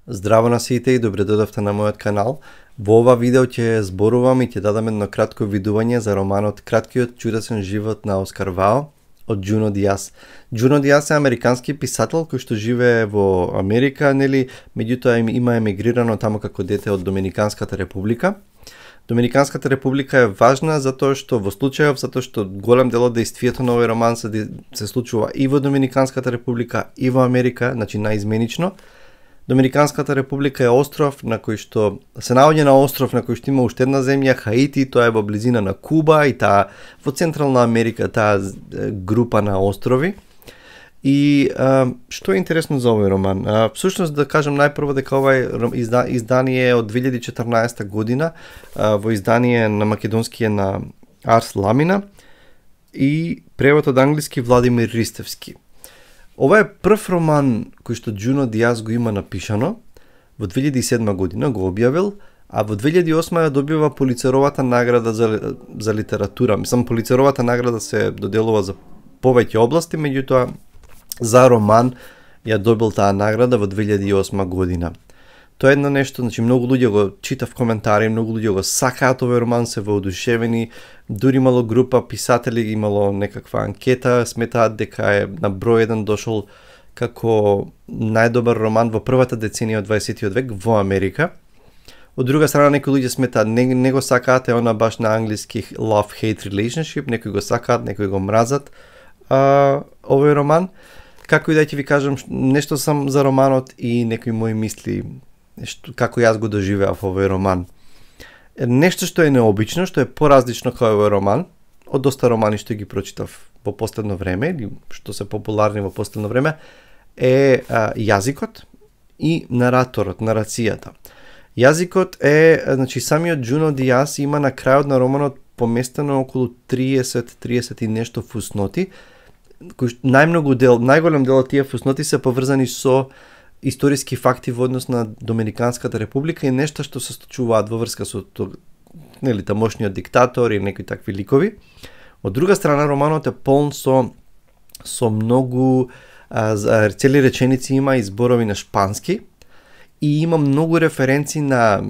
Здраво на сите и добре дојдовте на мојот канал. Во ова видео ќе зборувам и ќе дадам едно кратко видување за романот Краткиот чудесен живот на Оскар Вао од Джуно Диас. Джуно Диас е американски писател кој што живее во Америка, нели, меѓутоа има емигрирано таму како дете од Доминиканската република. Доминиканската република е важна затоа што затоа што голем дел од действието на овој роман се случува и во Доминиканската република и во Америка, значи наизменично. Доминиканската република е остров на кој што се наоѓа на остров на кој што има уште една земја, Хаити, тоа е во близина на Куба и таа во Централна Америка, таа група на острови. И што е интересно за овој роман? Всушност да кажам најпрво дека овај издание е од 2014 година, во издание на македонски е на Арс Ламина и превод од англиски Владимир Ристевски. Ова е прв роман кој што Джуно Диас го има напишано, во 2007 година го објавил, а во 2008 ја добива Полицеровата награда за литература. Мислам, Полицеровата награда се доделува за повеќе области, меѓутоа за роман ја добил таа награда во 2008 година. Тоа е едно нешто, значи многу луѓе го читав коментари, многу луѓе го сакаат овој роман, се воодушевени, дури имало група писатели, имало некаква анкета, сметаат дека е на број 1 дошол како најдобар роман во првата деценија од 20 век во Америка. Од друга страна, некои луѓе сметаат не го сакаат, е она баш на англиски love-hate relationship, некои го сакаат, некои го мразат овој роман. Како и да ќе ви кажам нешто сам за романот и некои мои мисли како јас го доживеав овој роман. Нешто што е необично, што е поразлично кај овој роман, од доста романи што ги прочитав во последно време, или што се популарни во последно време, е јазикот и нараторот, нарацијата. Јазикот е, значи самиот Джуно Диас има на крајот на романот поместено околу 30 и нешто фусноти, кои најголем дел од тие фусноти се поврзани со историски факти во однос на Доминиканската република и нешта што се случуваат во врска со нели тамошниот диктатор и некои такви ликови. Од друга страна, романот е полн со многу цели реченици има и зборови на шпански и има многу референци на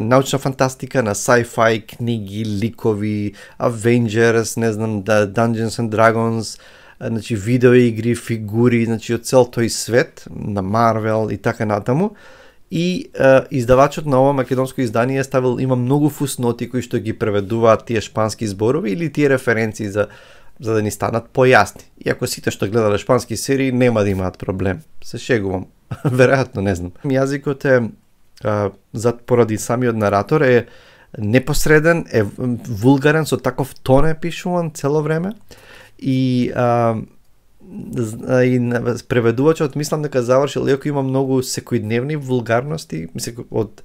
научна фантастика, на sci-fi книги, ликови, Avengers, не знам, Dungeons and Dragons, значи видеоигри, фигури, значи од цел тој свет на Марвел и така натаму. И издавачот на ова македонско издание има многу фусноти кои што ги преведуваат тие шпански зборови или тие референции за да ни станат појасни. Иако сите што гледале шпански серии нема да имаат проблем. Се шегувам. Веројатно, не знам. Јазикот е поради самиот наратор е непосреден, е вулгарен, со таков тон е пишуван цело време. И преведувачот мислам дека завршил, иако има многу секојдневни вулгарности, од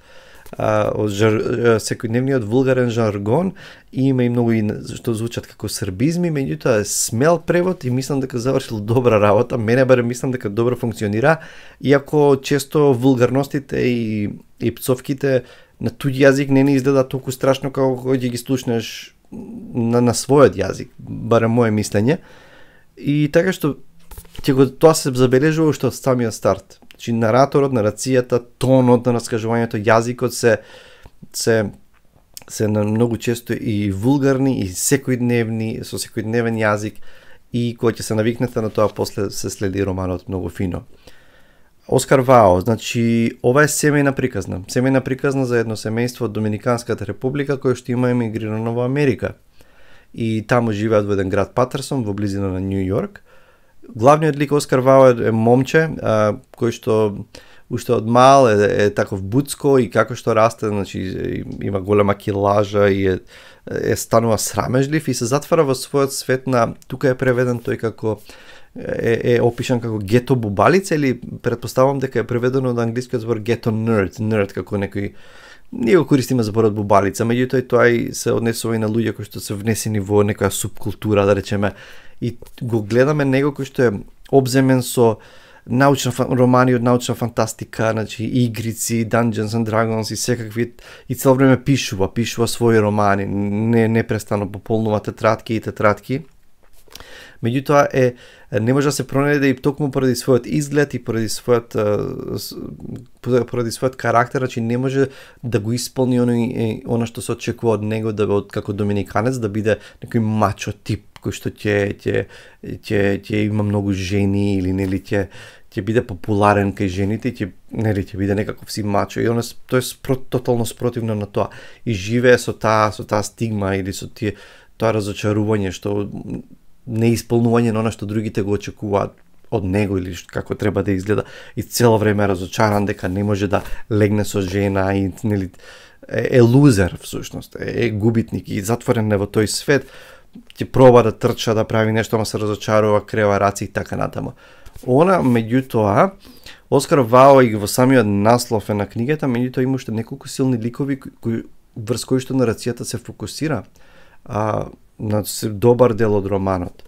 секојдневниот вулгарен жаргон, и има и многу што звучат како србизми, меѓутоа е смел превод и мислам дека завршил добра работа. Мене барем мислам дека добро функционира, иако често вулгарностите и пцовките на туѓ јазик не изгледа толку страшно како кога ги слушнеш на својот јазик, барем моје мислење. И така што тоа се забележува уште од самиот старт. Значи нараторот, нарацијата, тонот на раскажувањето, јазикот се на многу често и вулгарни и секојдневни, со секојдневен јазик, и кога ќе се навикнете на тоа, после се следи романот многу фино. Оскар Вао, значи ова е семејна приказна за едно семејство од Доминиканската република кој што има емигрирано во Америка. И таму живеат во еден град Патерсон во близина на Њу Јорк. Главниот лик Оскар Вао е момче кој што уште од мал е таков буцко и како што расте, значи има голема килажа и станува срамежлив и се затвара во својот свет на, тука е преведен тој како е опишан како гето бубалица, или претпоставувам дека е преведено од англискиот збор гето nerd како некој, ние го користиме зборот бубалица, меѓутоа тоа и се однесува и на луѓе кои што се внесени во некоја субкултура, да речеме, и го гледаме него кој што е обземен со романи од научна фантастика, значи игрици, Dungeons and Dragons и секакви, и цело време пишува своји романи, непрестано пополнува тетратки. Меѓутоа не може да се пронајде и токму поради својот изглед и поради својот карактер, значи не може да го исполни она што се очекува од него како доминиканец да биде некој мачо тип кој што ќе има многу жени или нели ќе биде популарен кај жените и ќе биде некаков си мачо и тоа е тотално спротивно на тоа и живее со таа стигма или со тоа разочарување што неисполнување на она што другите го очекуваат од него или како треба да изгледа и цело време е разочаран дека не може да легне со жена и нели е лузер всушност, е губитник и затворен во тој свет, ќе проба да трча да прави нешто, ама се разочарува, крева раци и така натаму. Она меѓутоа Оскар Вао и во самиот наслов на книгата, меѓутоа има уште неколку силни ликови врз кои што нарацијата се фокусира на добар дел од романот.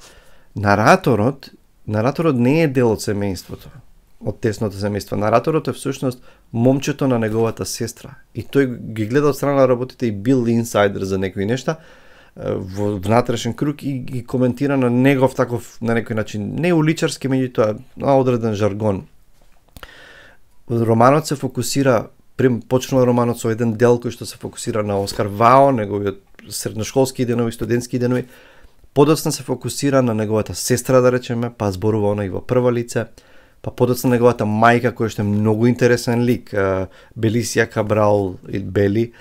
Нараторот не е дел од семејството, од тесното семејство. Нараторот е всушност момчето на неговата сестра. И тој ги гледа од страна на работите и бил инсайдер за некои нешта во внатрешен круг и ги коментира на негов таков, на некој начин, не уличарски, меѓутоа на одреден жаргон. Романот се фокусира, почнува романот со еден дел кој што се фокусира на Оскар Вао, неговиот средношколски денови, студентски денови, подоцна се фокусира на неговата сестра, да речеме, па зборува она и во прво лице, па подоцна неговата мајка, која што е многу интересен лик, Белисија Кабрал или Бели,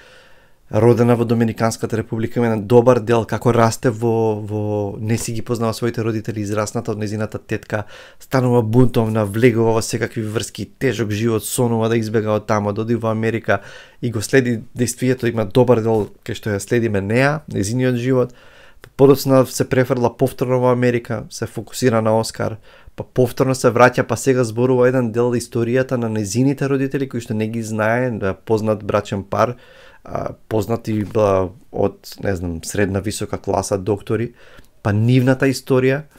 родена во Доминиканската република, има добар дел како расте во не си ги познава своите родители, израсната од незината тетка, станува бунтовна, влегува во секакви врски, тежок живот, сонува да избега од тамо, да оди во Америка и го следи действието, има добар дел кај што ја следиме неа, незиниот живот. Подоцна се префрла повторно во Америка, се фокусира на Оскар, па повторно се враќа, па сега зборува еден дел историјата на незините родители кои што не ги знае, познат брачен пар, познати од, не знам, средна висока класа доктори, па нивната историја,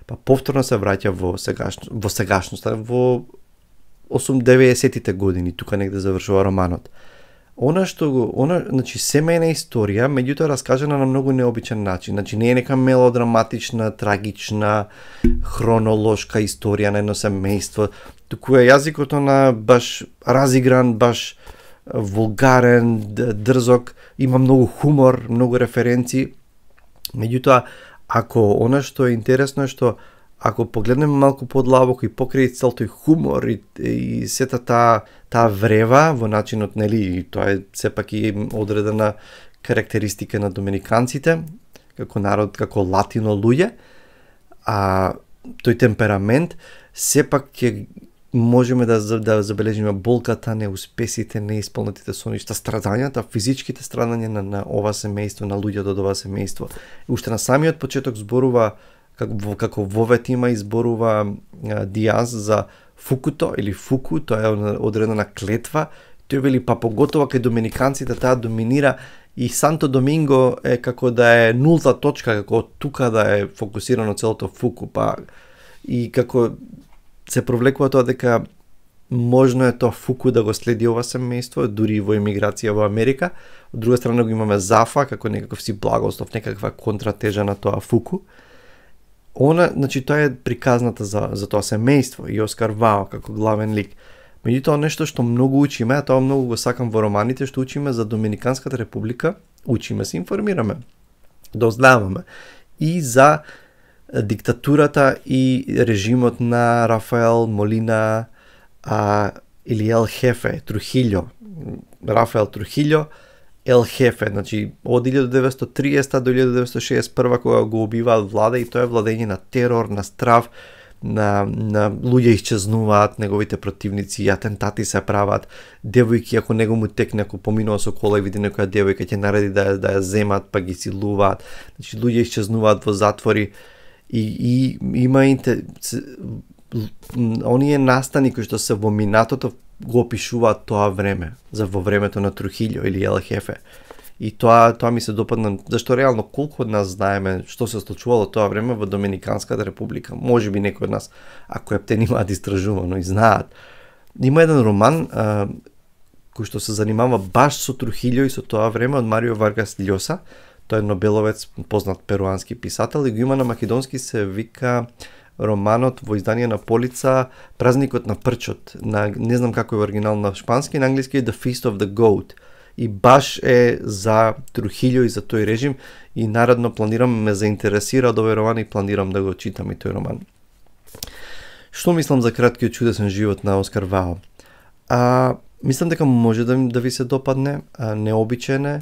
па повторно се враќа во сегашноста, во 80-90-тите години, тука негде завршува романот. Значи семејна историја, меѓутоа раскажана на многу необичен начин. Значи не е нека мелодраматична, трагична, хронолошка историја на едно семејство, туку е јазикот на баш разигран, баш вулгарен, дрзок, има многу хумор, многу референции. Меѓутоа, ако она што е интересно е што ако погледнеме малку подлабоко и покрај цел тој хумор и сета таа врева во начинот, нели, и тоа е сепак и одредена карактеристика на доминиканците, како народ, како латино луѓе, тој темперамент, сепак ќе можеме да забележиме болката, неуспесите, неисполнетите соништа, страдањата, физичките страдања на ова семејство, на луѓето од ова семејство. Уште на самиот почеток зборува како во тема изборува Диаз за фукуто или фуку, тоа е одредена клетва. Тој вели па поготово кај доминиканците таа доминира и Санто Доминго е како да е нулта точка, како тука да е фокусирано целото фуку, па и како се провлекува тоа дека можно е тоа фуку да го следи ова семејство, дури во емиграција во Америка. Од друга страна го имаме Зафа како некаков си благослов, некаква контратежа на тоа фуку. Значи тоа е приказната за тоа семејство и Оскар Вао како главен лик. Меѓутоа нешто што многу учиме, а тоа многу го сакам во романите, што учиме за Доминиканската република, учиме, се информираме, дознаваме и за диктатурата и режимот на Рафаел Молина или Ел Хефе Трухилјо. Рафаел Трухилјо, Ел Хефе, значи од 1930 до 1961 кога го убиваат влада и тоа е владење на терор, на страв, на луѓе исчезнуваат, неговите противници, атентати се прават, девојки ако него му текне, ако поминува со кола и види некоја девојка ќе нареди да ја земат, па ги силуваат. Значи луѓе исчезнуваат во затвори и има оние настани кои што се во минатото го опишуваат тоа време, во времето на Трухилјо или Ел Хефе. И тоа ми се допадна, зашто реално колку од нас знаеме што се случувало тоа време во Доминиканската република. Можеби некој од нас, ако имаат истражувано и знаат. Има еден роман кој што се занимава баш со Трухилјо и со тоа време од Марио Варгас Љоса. Тој е Нобеловец, познат перуански писател, и го има на македонски, се вика романот во издание на Полица Празникот на прчот. Не знам како е оригинал на шпански, на англиски е The Feast of the Goat. И баш е за Трухилјо и за тој режим, и наредно планирам, ме заинтересира од овој роман и планирам да го читам и тој роман. Што мислам за краткиот чудесен живот на Оскар Вао? Мислам дека може да ви се допадне, необичен е,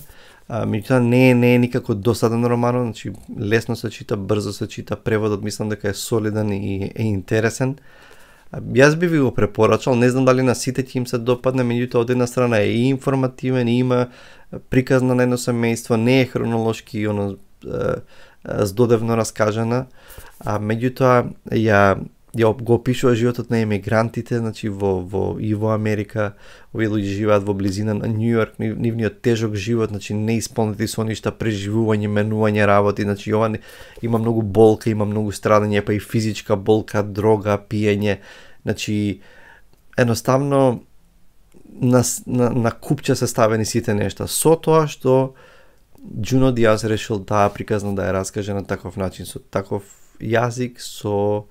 меѓутоа не е никако досаден роман, значи лесно се чита, брзо се чита, преводот мислам дека е солиден и е интересен. Јас би ви го препорачал, не знам дали на сите ќе им се допадне, меѓутоа од една страна е и информативен, и има приказна на едно семејство, не е хронолошки здодевно раскажана, меѓутоа ја го опишува животот на емигрантите, значи во Америка, овие луѓе живеат во близина на Њу Јорк, нивниот тежок живот, значи неисполнети соништа, преживување, менување работи, значи ова има многу болка, има многу страдање, па и физичка болка, дрога, пиење, значи едноставно на купче се ставени сите нешта. Со тоа што Джуно Диас решил таа приказна да ја раскаже на таков начин, со таков јазик, со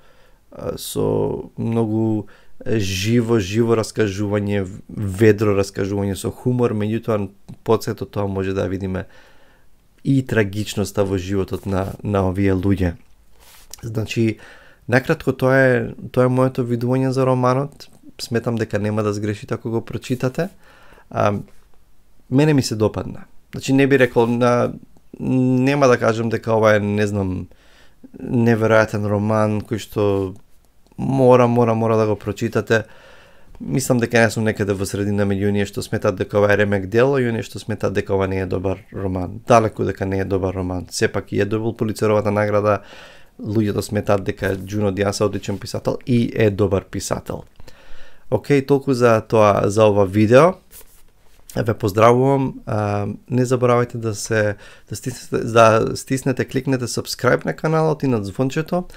многу живо раскажување, ведро раскажување со хумор, меѓутоа под сето тоа може да видиме и трагичноста во животот на овие луѓе. Значи, накратко тоа е моето видување за романот. Сметам дека нема да сгрешите ако го прочитате. Мене ми се допадна. Значи не би рекол, нема да кажам дека ова е, не знам, неверојатен роман кој што мора да го прочитате. Мислам дека не сум некаде во средина меѓу оние што сметат дека ова е ремек дело и оние што сметат дека ова не е добар роман. Далеку дека не е добар роман. Сепак и е добил Пулицеровата награда. Луѓето сметат дека Джуно Диас е одличен писател и е добар писател. Океј, толку за тоа, за ова видео. Ве поздравувам. Не заборавајте да стиснете, кликнете subscribe на каналот и на звончето.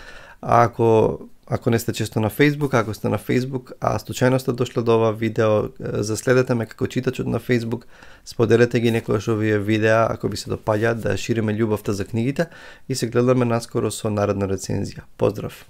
Ако не сте често на Facebook, ако сте на Facebook, случајно сте дошле до ова видео, заследете ме како читачот на Facebook, споделете ги некојаш овие видеа, ако ви се допаѓаат, да шириме љубовта за книгите и се гледаме наскоро со наредна рецензија. Поздрав!